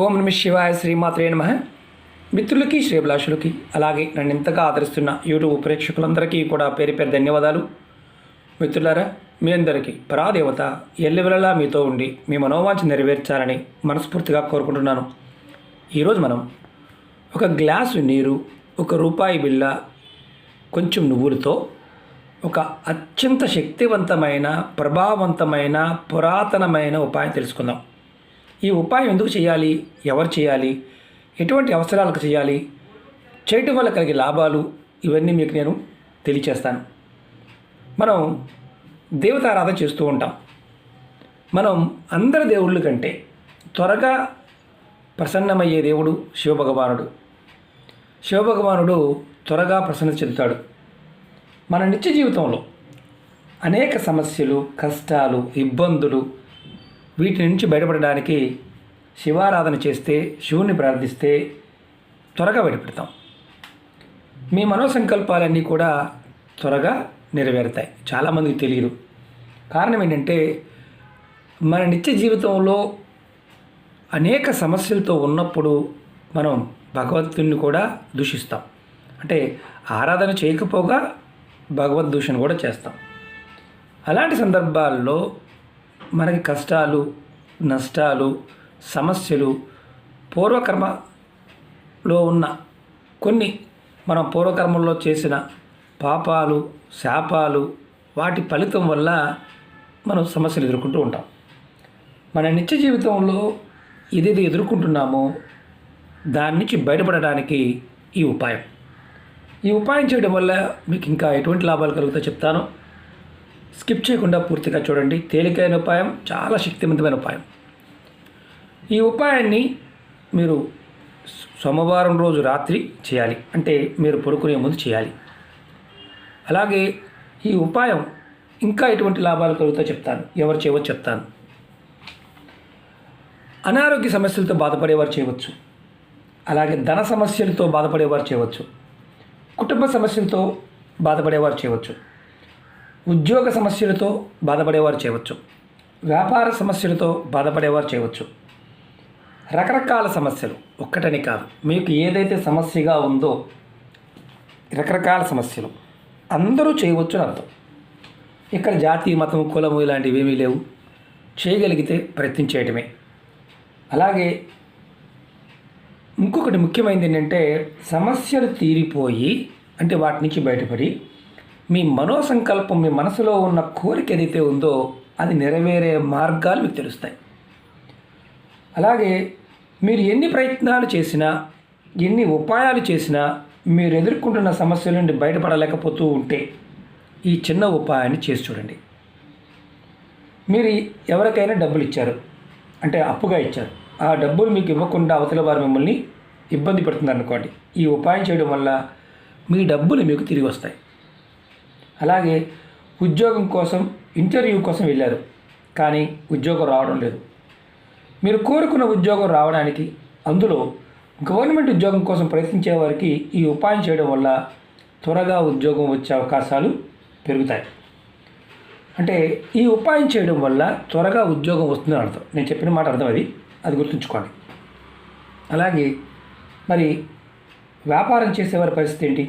ఓం నమ శివాయ శ్రీమాత్రే నమః. మిత్రులకి శ్రేభిలాషులకి అలాగే నన్ను ఇంతగా ఆదరిస్తున్న యూట్యూబ్ ప్రేక్షకులందరికీ కూడా పేరు పేరు ధన్యవాదాలు. మిత్రులారా, మీ అందరికీ పరాదేవత ఎల్లవెల్లలా మీతో ఉండి మీ మనోవాంఛ నెరవేర్చాలని మనస్ఫూర్తిగా కోరుకుంటున్నాను. ఈరోజు మనం ఒక గ్లాసు నీరు, ఒక రూపాయి బిళ్ళ, కొంచెం నువ్వులతో ఒక అత్యంత శక్తివంతమైన, ప్రభావవంతమైన, పురాతనమైన ఉపాయం తెలుసుకుందాం. ఈ ఉపాయం ఎందుకు చేయాలి, ఎవరు చేయాలి, ఎటువంటి అవసరాలకు చేయాలి, చేయటం వల్ల కలిగే లాభాలు, ఇవన్నీ మీకు నేను తెలియచేస్తాను. మనం దేవతారాధన చేస్తూ ఉంటాం. మనం అందరి దేవుళ్ళ కంటే త్వరగా ప్రసన్నమయ్యే దేవుడు శివభగవానుడు. శివభగవానుడు త్వరగా ప్రసన్నత చెందుతాడు. మన నిత్య జీవితంలో అనేక సమస్యలు, కష్టాలు, ఇబ్బందులు, వీటి నుంచి బయటపడడానికి శివారాధన చేస్తే, శివుని ప్రార్థిస్తే త్వరగా బయటపడతాం. మీ మనోసంకల్పాలన్నీ కూడా త్వరగా నెరవేరుతాయి. చాలామందికి తెలియదు. కారణం ఏంటంటే, మన నిత్య జీవితంలో అనేక సమస్యలతో ఉన్నప్పుడు మనం భగవంతుని కూడా దూషిస్తాం. అంటే ఆరాధన చేయకపోగా భగవద్దూషణ కూడా చేస్తాం. అలాంటి సందర్భాల్లో మనకి కష్టాలు, నష్టాలు, సమస్యలు, పూర్వకర్మలో ఉన్న కొన్ని మనం పూర్వకర్మల్లో చేసిన పాపాలు, శాపాలు, వాటి ఫలితం వల్ల మనం సమస్యలు ఎదుర్కొంటూ ఉంటాం. మన నిత్య జీవితంలో ఏదైతే ఎదుర్కొంటున్నామో దాని నుంచి బయటపడడానికి ఈ ఉపాయం చేయడం వల్ల మీకు ఇంకా ఎటువంటి లాభాలు కలుగుతాయో చెప్తాను. స్కిప్ చేయకుండా పూర్తిగా చూడండి. తేలికైన ఉపాయం, చాలా శక్తివంతమైన ఉపాయం. ఈ ఉపాయాన్ని మీరు సోమవారం రోజు రాత్రి చేయాలి. అంటే మీరు పడుకునే ముందు చేయాలి. అలాగే ఈ ఉపాయం ఇంకా ఎటువంటి లాభాలు కలుగుతాయో చెప్తాను, ఎవరు చేయవచ్చో చెప్తాను. అనారోగ్య సమస్యలతో బాధపడేవారు చేయవచ్చు. అలాగే ధన సమస్యలతో బాధపడేవారు చేయవచ్చు. కుటుంబ సమస్యలతో బాధపడేవారు చేయవచ్చు. ఉద్యోగ సమస్యలతో బాధపడేవారు చేయవచ్చు. వ్యాపార సమస్యలతో బాధపడేవారు చేయవచ్చు. రకరకాల సమస్యలు, ఒక్కటని కాదు, మీకు ఏదైతే సమస్యగా ఉందో రకరకాల సమస్యలు అందరూ చేయవచ్చు అని అర్థం. ఇక్కడ జాతి, మతం, కులము ఇలాంటివి ఏమీ లేవు. చేయగలిగితే ప్రయత్నం చేయటమే. అలాగే ఇంకొకటి ముఖ్యమైనది ఏంటంటే, సమస్యలు తీరిపోయి అంటే వాటి నుంచి బయటపడి మీ మనోసంకల్పం, మీ మనసులో ఉన్న కోరిక ఏదైతే ఉందో అది నెరవేరే మార్గాలు మీకు తెలుస్తాయి. అలాగే మీరు ఎన్ని ప్రయత్నాలు చేసినా, ఎన్ని ఉపాయాలు చేసినా మీరు ఎదుర్కొంటున్న సమస్యల నుండి బయటపడలేకపోతూ ఉంటే ఈ చిన్న ఉపాయాన్ని చేసి చూడండి. మీరు ఎవరికైనా డబ్బులు ఇచ్చారు, అంటే అప్పుగా ఇచ్చారు, ఆ డబ్బులు మీకు ఇవ్వకుండా అవతల వారు మిమ్మల్ని ఇబ్బంది పెడుతున్నారు అనుకోండి. ఈ ఉపాయం చేయడం వల్ల మీ డబ్బులు మీకు తిరిగి వస్తాయి. అలాగే ఉద్యోగం కోసం, ఇంటర్వ్యూ కోసం వెళ్ళారు, కానీ ఉద్యోగం రావడం లేదు. మీరు కోరుకున్న ఉద్యోగం రావడానికి, అందులో గవర్నమెంట్ ఉద్యోగం కోసం ప్రయత్నించే వారికి ఈ ఉపాయం చేయడం వల్ల త్వరగా ఉద్యోగం వచ్చే అవకాశాలు పెరుగుతాయి. అంటే ఈ ఉపాయం చేయడం వల్ల త్వరగా ఉద్యోగం వస్తుందని అర్థం. నేను చెప్పిన మాట అర్థం, అది గుర్తుంచుకోండి. అలాగే మరి వ్యాపారం చేసేవారి పరిస్థితి ఏంటి?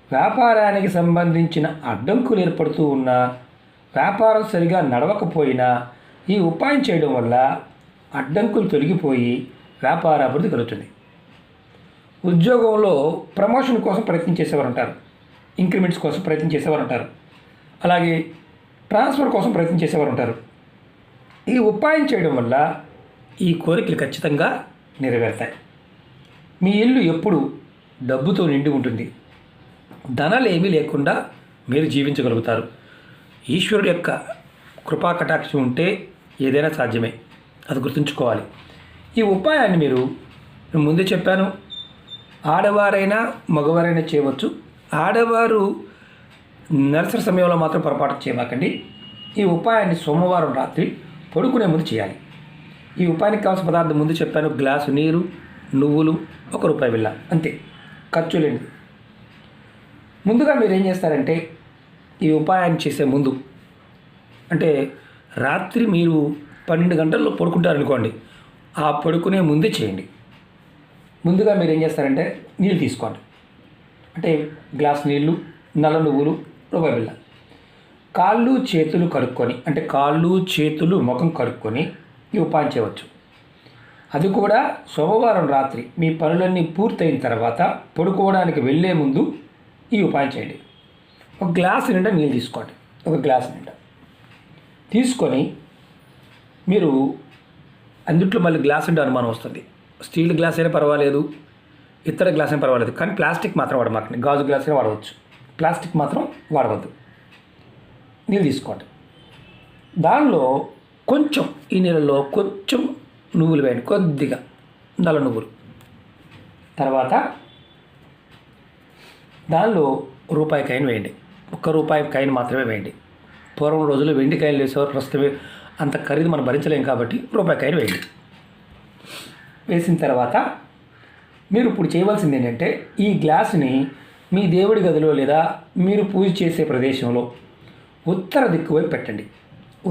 వ్యాపారానికి సంబంధించిన అడ్డంకులు ఏర్పడుతూ ఉన్నా, వ్యాపారం సరిగా నడవకపోయినా ఈ ఉపాయం చేయడం వల్ల అడ్డంకులు తొలగిపోయి వ్యాపార అభివృద్ధి కలుగుతుంది. ఉద్యోగంలో ప్రమోషన్ కోసం ప్రయత్నం చేసేవారు ఉంటారు, ఇంక్రిమెంట్స్ కోసం ప్రయత్నం చేసేవారు ఉంటారు, అలాగే ట్రాన్స్ఫర్ కోసం ప్రయత్నం చేసేవారు ఉంటారు. ఈ ఉపాయం చేయడం వల్ల ఈ కోరికలు ఖచ్చితంగా నెరవేరుతాయి. మీ ఇల్లు ఎప్పుడు డబ్బుతో నిండి ఉంటుంది. ధనాలు ఏమీ లేకుండా మీరు జీవించగలుగుతారు. ఈశ్వరుడు యొక్క కృపా కటాక్షం ఉంటే ఏదైనా సాధ్యమే, అది గుర్తుంచుకోవాలి. ఈ ఉపాయాన్ని మీరు ముందే చెప్పాను, ఆడవారైనా మగవారైనా చేయవచ్చు. ఆడవారు నెలసరి సమయంలో మాత్రం పొరపాటు చేయమాకండి. ఈ ఉపాయాన్ని సోమవారం రాత్రి పడుకునే ముందు చేయాలి. ఈ ఉపాయానికి కావాల్సిన పదార్థం ముందు చెప్పాను, గ్లాసు నీరు, నువ్వులు, ₹1 బిళ్ళ, అంతే, ఖర్చు లేనిది. ముందుగా మీరు ఏం చేస్తారంటే, ఈ ఉపాయాన్ని చేసే ముందు, అంటే రాత్రి మీరు 12 గంటల్లో పడుకుంటారనుకోండి, ఆ పడుకునే ముందే చేయండి. ముందుగా మీరు ఏం చేస్తారంటే నీళ్ళు తీసుకోండి. అంటే గ్లాస్ నీళ్ళు, నల్ల నువ్వులు, రూపాయి బిళ్ళ. కాళ్ళు చేతులు కడుక్కొని, అంటే కాళ్ళు చేతులు ముఖం కడుక్కొని ఈ ఉపాయం చేయవచ్చు. అది కూడా సోమవారం రాత్రి మీ పనులన్నీ పూర్తయిన తర్వాత పడుకోవడానికి వెళ్ళే ముందు ఈ ఉపాయం చేయండి. ఒక గ్లాసు నిండా నీళ్ళు తీసుకోండి. ఒక గ్లాసు నిండా తీసుకొని మీరు అందుట్లో మళ్ళీ గ్లాస్ ఉండే అనుమానం వస్తుంది. స్టీల్ గ్లాస్ అయినా పర్వాలేదు, ఇతర గ్లాస్ అయినా పర్వాలేదు, కానీ ప్లాస్టిక్ మాత్రం వాడమాకండి. గాజు గ్లాస్ అయినా వాడవచ్చు, ప్లాస్టిక్ మాత్రం వాడవద్దు. నీళ్ళు తీసుకోండి. దానిలో కొంచెం, ఈ నీళ్ళలో కొంచెం నువ్వులు వేయండి, కొద్దిగా నల్ల నువ్వులు. తర్వాత దానిలో రూపాయి కాయిన్ వేయండి. రూపాయి కాయిన్ మాత్రమే వేయండి. పూర్వం రోజుల్లో వెండి కాయలు వేసేవారు, ప్రస్తుతం అంత ఖరీదు మనం భరించలేం కాబట్టి రూపాయి కాయిన్ వేయండి. వేసిన తర్వాత మీరు ఇప్పుడు చేయవలసింది ఏంటంటే ఈ గ్లాసుని మీ దేవుడి గదిలో లేదా మీరు పూజ చేసే ప్రదేశంలో ఉత్తర దిక్కు వైపు పెట్టండి.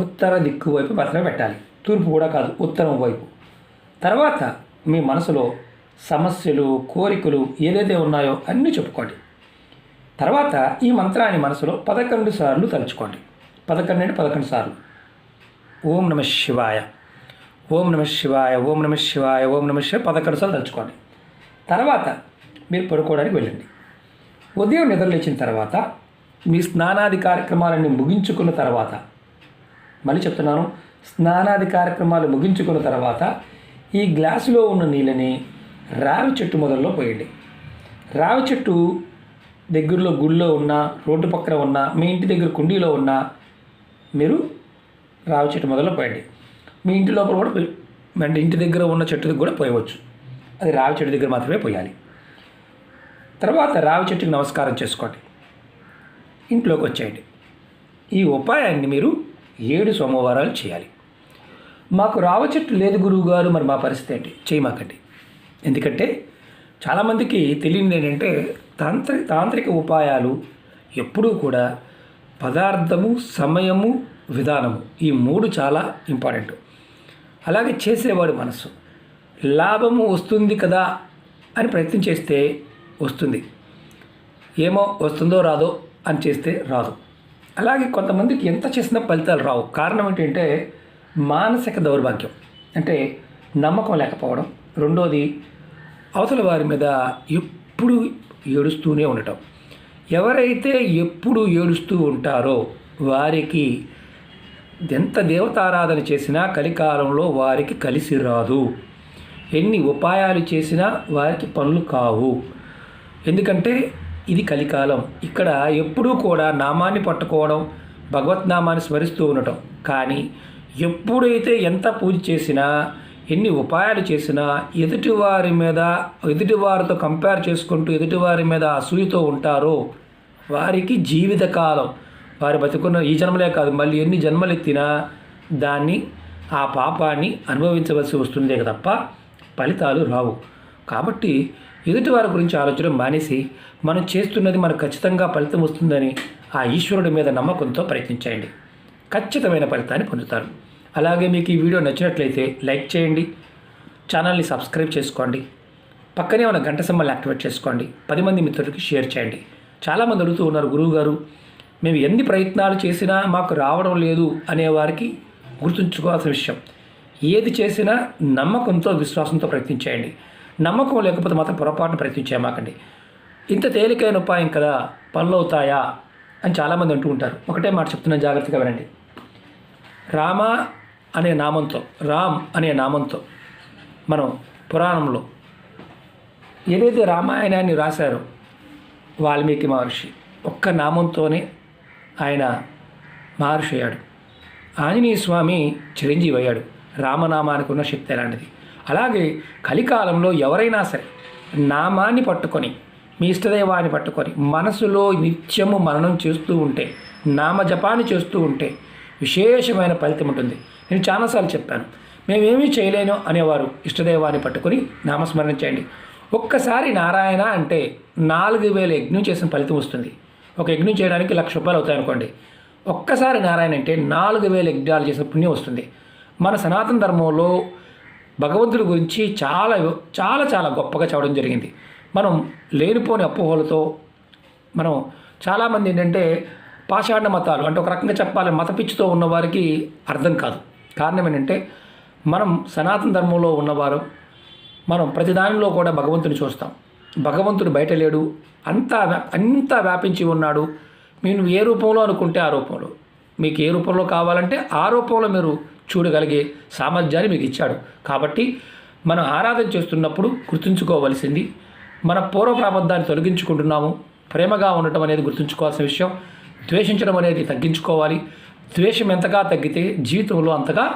ఉత్తర దిక్కు వైపు మాత్రమే పెట్టాలి, తూర్పు కూడా కాదు, ఉత్తరం వైపు. తర్వాత మీ మనసులో సమస్యలు, కోరికలు ఏదైతే ఉన్నాయో అన్నీ చెప్పుకోండి. తర్వాత ఈ మంత్రాన్ని మనసులో 11 సార్లు తలుచుకోండి. 11 సార్లు. ఓం నమ శివాయ, ఓం నమ శివాయ, ఓం నమ శివాయ, ఓం నమ శివాయ 11 సార్లు తలుచుకోండి. తర్వాత మీరు పడుకోవడానికి వెళ్ళండి. ఉదయం నిద్రలేచిన తర్వాత మీ స్నానాది కార్యక్రమాలన్నీ ముగించుకున్న తర్వాత, మళ్ళీ చెప్తున్నాను, స్నానాది కార్యక్రమాలు ముగించుకున్న తర్వాత ఈ గ్లాసులో ఉన్న నీళ్ళని రావి చెట్టు మొదల్లో పోయండి. రావి చెట్టు దగ్గరలో గుడిలో ఉన్న, రోడ్డు పక్కన ఉన్న, మీ ఇంటి దగ్గర కుండీలో ఉన్న మీరు రావి చెట్టు మొదల్లో పోయండి. మీ ఇంటి లోపల కూడా అంటే ఇంటి దగ్గర ఉన్న చెట్టుకి కూడా పోయవచ్చు. అది రావి చెట్టు దగ్గర మాత్రమే పోయాలి. తర్వాత రావి చెట్టుకి నమస్కారం చేసుకోండి, ఇంట్లోకి వచ్చేయండి. ఈ ఉపాయాన్ని మీరు 7 సోమవారాలు చేయాలి. మాకు రావి చెట్టు లేదు గురువు గారు, మరి మా పరిస్థితి ఏంటి? చేయమాకండి. ఎందుకంటే చాలామందికి తెలియనిది ఏంటంటే తాంత్రిక ఉపాయాలు ఎప్పుడూ కూడా పదార్థము, సమయము, విధానము, ఈ 3 చాలా ఇంపార్టెంట్. అలాగే చేసేవాడి మనసు. లాభము వస్తుంది కదా అని ప్రయత్నం చేస్తే వస్తుంది, ఏమో వస్తుందో రాదో అని చేస్తే రాదు. అలాగే కొంతమందికి ఎంత చేసినా ఫలితాలు రావు. కారణం ఏంటంటే మానసిక దౌర్భాగ్యం, అంటే నమ్మకం లేకపోవడం. రెండోది అవతల వారి మీద ఎప్పుడు ఏడుస్తూనే ఉండటం. ఎవరైతే ఎప్పుడు ఏడుస్తూ ఉంటారో వారికి ఎంత దేవతారాధన చేసినా కలికాలంలో వారికి కలిసి రాదు. ఎన్ని ఉపాయాలు చేసినా వారికి పనులు కావు. ఎందుకంటే ఇది కలికాలం. ఇక్కడ ఎప్పుడూ కూడా నామాన్ని పట్టుకోవడం, భగవద్నామాన్ని స్మరిస్తూ ఉండటం. కానీ ఎప్పుడైతే ఎంత పూజ చేసినా, ఎన్ని ఉపాయాలు చేసినా ఎదుటివారితో కంపేర్ చేసుకుంటూ ఎదుటివారి మీద అసూయతో ఉంటారో వారికి జీవితకాలం, వారి బతుకున్న ఈ జన్మలే కాదు మళ్ళీ ఎన్ని జన్మలు ఎత్తినా దాన్ని, ఆ పాపాన్ని అనుభవించవలసి వస్తుందే తప్ప ఫలితాలు రావు. కాబట్టి ఎదుటివారి గురించి ఆలోచన మానేసి మనం చేస్తున్నది మనకు ఖచ్చితంగా ఫలితం వస్తుందని ఆ ఈశ్వరుడి మీద నమ్మకంతో ప్రయత్నించండి. ఖచ్చితమైన ఫలితాన్ని పొందుతారు. అలాగే మీకు ఈ వీడియో నచ్చినట్లయితే లైక్ చేయండి, ఛానల్ని సబ్స్క్రైబ్ చేసుకోండి, పక్కనే ఉన్న గంట సింబల్ని యాక్టివేట్ చేసుకోండి, 10 మంది మిత్రులకి షేర్ చేయండి. చాలామంది అడుగుతూ ఉన్నారు, గురువుగారు మేము ఎన్ని ప్రయత్నాలు చేసినా మాకు రావడం లేదు అనేవారికి గుర్తుంచుకోవాల్సిన విషయం, ఏది చేసినా నమ్మకంతో, విశ్వాసంతో ప్రయత్నించేయండి. నమ్మకం లేకపోతే మాత్రం పొరపాటున ప్రయత్నించేయమాకండి. ఇంత తేలికైన ఉపాయం కదా, పనులు అవుతాయా అని చాలామంది అంటూ ఉంటారు. ఒకటే మాట చెప్తున్నాను, జాగ్రత్తగా వినండి. రామ అనే నామంతో, రామ్ అనే నామంతో మనం పురాణంలో ఏదైతే రామాయణాన్ని రాశారో వాల్మీకి మహర్షి, ఒక్క నామంతోనే ఆయన మహర్షి అయ్యాడు. ఆంజనేయ స్వామి చిరంజీవి అయ్యాడు. రామనామానికి ఉన్న శక్తి అలాంటిది. అలాగే కలికాలంలో ఎవరైనా సరే నామాన్ని పట్టుకొని, మీ ఇష్టదైవాన్ని పట్టుకొని మనసులో నిత్యము మననం చేస్తూ ఉంటే, నామజపాన్ని చేస్తూ ఉంటే విశేషమైన ఫలితం ఉంటుంది. నేను చాలాసార్లు చెప్పాను, మేమేమీ చేయలేను అనేవారు ఇష్టదైవాన్ని పట్టుకొని నామస్మరణ చేయండి. ఒక్కసారి నారాయణ అంటే 4000 యజ్ఞం చేసిన ఫలితం వస్తుంది. ఒక యజ్ఞం చేయడానికి 1,00,000 రూపాయలు అవుతాయి అనుకోండి. ఒక్కసారి నారాయణ అంటే 4000 యజ్ఞాలు చేసిన పుణ్యం వస్తుంది. మన సనాతన ధర్మంలో భగవంతుడి గురించి చాలా చాలా చాలా గొప్పగా చెప్పడం జరిగింది. మనం లేనిపోని అపోహలతో మనం చాలామంది ఏంటంటే పాషాణ మతాలు అంటే ఒక రకంగా చెప్పాలి మత పిచ్చితో ఉన్నవారికి అర్థం కాదు. కారణం ఏంటంటే మనం సనాతన ధర్మంలో ఉన్నవారు మనం ప్రతిదానిలో కూడా భగవంతుని చూస్తాం. భగవంతుడు బయట లేడు, అంతా వ్యాపించి ఉన్నాడు. మీరు ఏ రూపంలో అనుకుంటే ఆ రూపంలో, మీకు ఏ రూపంలో కావాలంటే ఆ రూపంలో మీరు చూడగలిగే సామర్థ్యాన్ని మీకు ఇచ్చాడు. కాబట్టి మనం ఆరాధన చేస్తున్నప్పుడు గుర్తుంచుకోవలసింది మన పూర్వ ప్రాబద్ధాన్ని తొలగించుకుంటున్నాము. ప్రేమగా ఉండటం అనేది గుర్తుంచుకోవాల్సిన విషయం. ద్వేషించడం అనేది తగ్గించుకోవాలి. ద్వేషం ఎంతగా తగ్గితే జీవితంలో అంతగా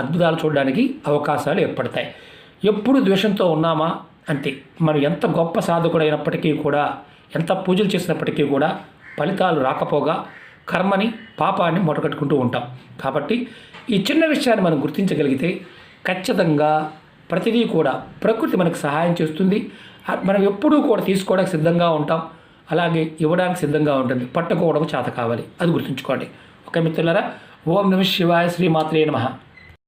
అద్భుతాలు చూడడానికి అవకాశాలు ఏర్పడతాయి. ఎప్పుడు ద్వేషంతో ఉన్నామా అంతే. మనం ఎంత గొప్ప సాధకుడైనప్పటికీ కూడా, ఎంత పూజలు చేసినప్పటికీ కూడా ఫలితాలు రాకపోగా కర్మని పాపాన్ని మూటకట్టుకుంటూ ఉంటాం. కాబట్టి ఈ చిన్న విషయాన్ని మనం గుర్తించగలిగితే ఖచ్చితంగా ప్రతిదీ కూడా ప్రకృతి మనకు సహాయం చేస్తుంది. మనం ఎప్పుడూ కూడా తీసుకోవడానికి సిద్ధంగా ఉంటాం, అలాగే ఇవ్వడానికి సిద్ధంగా ఉంటుంది. పట్టుకోవడం చేత కావాలి, అది గుర్తుంచుకోండి. ఓకే మిత్రులారా, ఓం నమః శివాయ, శ్రీమాత్రే నమః.